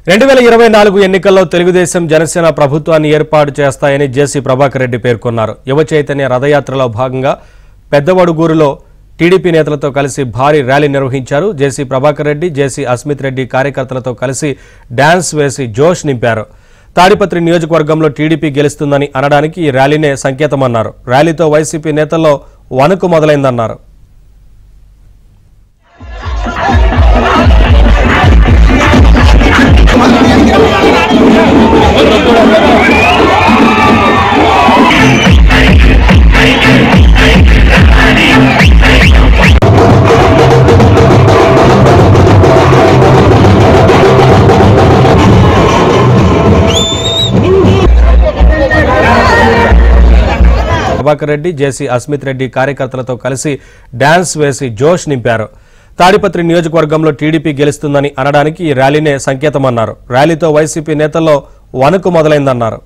2024 ఎన్నికల్లో తెలుగుదేశం జనసేన ప్రభుత్వాన్ని ఏర్పాటు చేస్తాయని జేసీ ప్రభాకర్ రెడ్డి పేర్కొన్నారు. యువ చైతన్య రథయాత్రలో భాగంగా పెద్దవడుగూరులో టీడీపీ నేతలతో కలిసి భారీ ర్యాలీ నిర్వహించారు. జేసీ ప్రభాకర్ రెడ్డి, జేసీ అస్మిత్ రెడ్డి కార్యకర్తలతో కలిసి డాన్స్ వేసి జోష్ నింపారు. తాడిపత్రి నియోజకవర్గంలో టీడీపీ గెలుస్తుందని అనడానికి ఈ ర్యాలీనే సంకేతమన్నారు. ర్యాలీతో వైసీపీ నేతల్లో వణుకు మొదలైందన్నారు. ప్రభాకర్ రెడ్డి, జేసీ అస్మిత్ రెడ్డి కార్యకర్తలతో కలిసి డాన్స్ వేసి జోష్ నింపారు. తాడిపత్రి నియోజకవర్గంలో టీడీపీ గెలుస్తుందని అనడానికి ఈ ర్యాలీనే సంకేతమన్నారు. ర్యాలీతో వైసీపీ నేతల్లో వణుకు మొదలైందన్నారు.